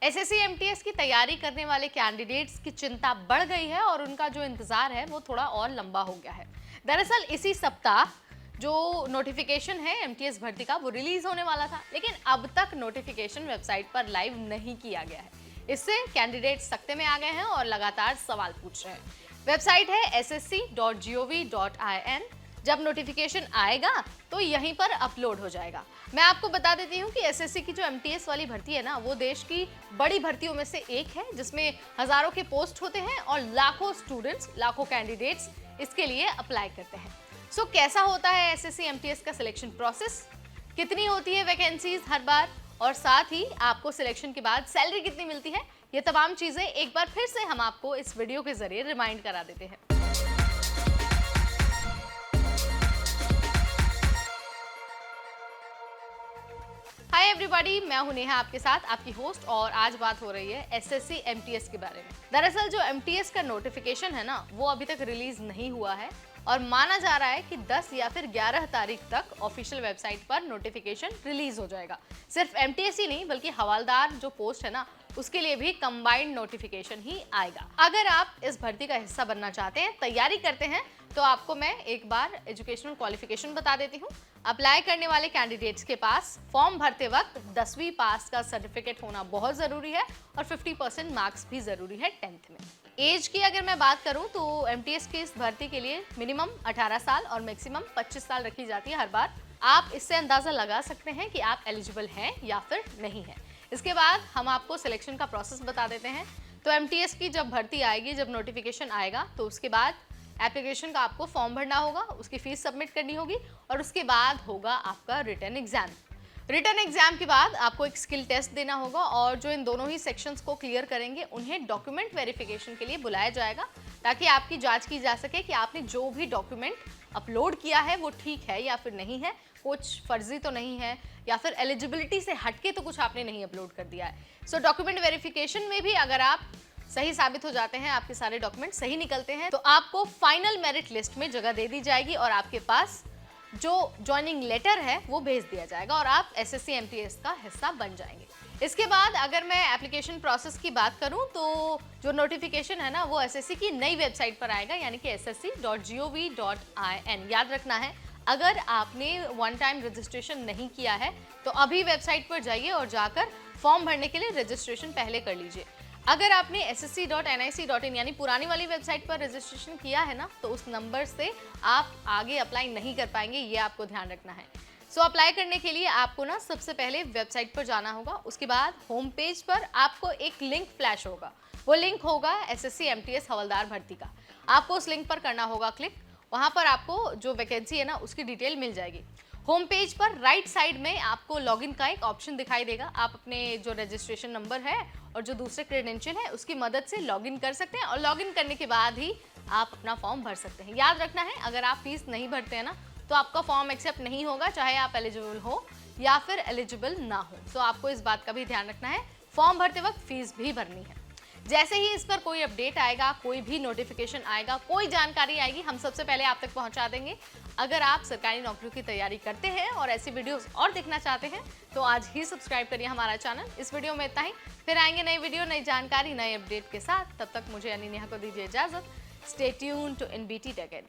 SSC MTS की तैयारी करने वाले कैंडिडेट्स की चिंता बढ़ गई है और उनका जो इंतजार है वो थोड़ा और लंबा हो गया है। दरअसल इसी सप्ताह जो नोटिफिकेशन है एमटीएस भर्ती का वो रिलीज होने वाला था, लेकिन अब तक नोटिफिकेशन वेबसाइट पर लाइव नहीं किया गया है। इससे कैंडिडेट्स सख्ते में आ गए हैं और लगातार सवाल पूछ रहे हैं। वेबसाइट है ssc.gov.in। जब नोटिफिकेशन आएगा तो यहीं पर अपलोड हो जाएगा। मैं आपको बता देती हूँ कि एसएससी की जो एमटीएस वाली भर्ती है ना, वो देश की बड़ी भर्तियों में से एक है, जिसमें हजारों के पोस्ट होते हैं और लाखों स्टूडेंट्स, लाखों कैंडिडेट्स इसके लिए अप्लाई करते हैं। सो कैसा होता है एसएससी एमटीएस का सिलेक्शन प्रोसेस, कितनी होती है वैकेंसीज हर बार, और साथ ही आपको सिलेक्शन के बाद सैलरी कितनी मिलती है, ये तमाम चीजें एक बार फिर से हम आपको इस वीडियो के जरिए रिमाइंड करा देते हैं। हाय एवरीबॉडी, मैं हूं नेहा आपके साथ, आपकी होस्ट, और आज बात हो रही है एसएससी एमटीएस के बारे में। दरअसल जो एमटीएस का नोटिफिकेशन है ना, वो अभी तक रिलीज नहीं हुआ है और माना जा रहा है कि 10 या फिर 11 तारीख तक ऑफिशियल वेबसाइट पर नोटिफिकेशन रिलीज हो जाएगा। सिर्फ एमटीएस ही नहीं बल्कि हवालदार जो पोस्ट है ना, उसके लिए भी कंबाइंड नोटिफिकेशन ही आएगा। अगर आप इस भर्ती का हिस्सा बनना चाहते हैं, तैयारी करते हैं, तो आपको मैं एक बार एजुकेशनल क्वालिफिकेशन बता देती हूँ। अप्लाई करने वाले कैंडिडेट्स के पास फॉर्म भरते वक्त 10वीं पास का सर्टिफिकेट होना बहुत ज़रूरी है और 50% मार्क्स भी ज़रूरी है 10th में। एज की अगर मैं बात करूं तो एमटीएस की इस भर्ती के लिए मिनिमम 18 साल और मैक्सिमम 25 साल रखी जाती है हर बार। आप इससे अंदाज़ा लगा सकते हैं कि आप एलिजिबल हैं या फिर नहीं हैं। इसके बाद हम आपको सिलेक्शन का प्रोसेस बता देते हैं। तो एमटीएस की जब भर्ती आएगी, जब नोटिफिकेशन आएगा, तो उसके बाद एप्लीकेशन का आपको फॉर्म भरना होगा, उसकी फीस सबमिट करनी होगी और उसके बाद होगा आपका रिटन एग्जाम। रिटन एग्जाम के बाद आपको एक स्किल टेस्ट देना होगा और जो इन दोनों ही सेक्शंस को क्लियर करेंगे उन्हें डॉक्यूमेंट वेरिफिकेशन के लिए बुलाया जाएगा, ताकि आपकी जांच की जा सके कि आपने जो भी डॉक्यूमेंट अपलोड किया है वो ठीक है या फिर नहीं है, कुछ फर्जी तो नहीं है या फिर एलिजिबिलिटी से हटके तो कुछ आपने नहीं अपलोड कर दिया है। सो डॉक्यूमेंट वेरिफिकेशन में भी अगर आप सही साबित हो जाते हैं, आपके सारे डॉक्यूमेंट सही निकलते हैं, तो आपको फाइनल मेरिट लिस्ट में जगह दे दी जाएगी और आपके पास जो ज्वाइनिंग लेटर है वो भेज दिया जाएगा और आप एसएससी एमटीएस का हिस्सा बन जाएंगे। इसके बाद अगर मैं एप्लीकेशन प्रोसेस की बात करूं तो जो नोटिफिकेशन है ना, वो एसएससी की नई वेबसाइट पर आएगा, यानी कि ssc.gov.in। याद रखना है, अगर आपने वन टाइम रजिस्ट्रेशन नहीं किया है तो अभी वेबसाइट पर जाइए और जाकर फॉर्म भरने के लिए रजिस्ट्रेशन पहले कर लीजिए। अगर आपने ssc.nic.in यानी पुरानी वाली वेबसाइट पर रजिस्ट्रेशन किया है ना, तो उस नंबर से आप आगे अप्लाई नहीं कर पाएंगे, ये आपको ध्यान रखना है। सो अप्लाई करने के लिए आपको ना सबसे पहले वेबसाइट पर जाना होगा। उसके बाद होम पेज पर आपको एक लिंक फ्लैश होगा, वो लिंक होगा एसएससी एमटीएस हवलदार भर्ती का। आपको उस लिंक पर करना होगा क्लिक। वहाँ पर आपको जो वैकेंसी है ना, उसकी डिटेल मिल जाएगी। होम पेज पर राइट साइड में आपको लॉगिन का एक ऑप्शन दिखाई देगा। आप अपने जो रजिस्ट्रेशन नंबर है और जो दूसरे क्रेडेंशियल है उसकी मदद से लॉगिन कर सकते हैं और लॉगिन करने के बाद ही आप अपना फॉर्म भर सकते हैं। याद रखना है, अगर आप फीस नहीं भरते हैं ना, तो आपका फॉर्म एक्सेप्ट नहीं होगा, चाहे आप एलिजिबल हो या फिर एलिजिबल ना हो। तो आपको इस बात का भी ध्यान रखना है, फॉर्म भरते वक्त फीस भी भरनी है। जैसे ही इस पर कोई अपडेट आएगा, कोई भी नोटिफिकेशन आएगा, कोई जानकारी आएगी, हम सबसे पहले आप तक पहुंचा देंगे। अगर आप सरकारी नौकरियों की तैयारी करते हैं और ऐसी वीडियोस और देखना चाहते हैं तो आज ही सब्सक्राइब करिए हमारा चैनल। इस वीडियो में इतना ही, फिर आएंगे नई वीडियो, नई जानकारी, नए अपडेट के साथ। तब तक मुझे यानी नेहा को दीजिए इजाजत। Stay tuned to NBT tech add.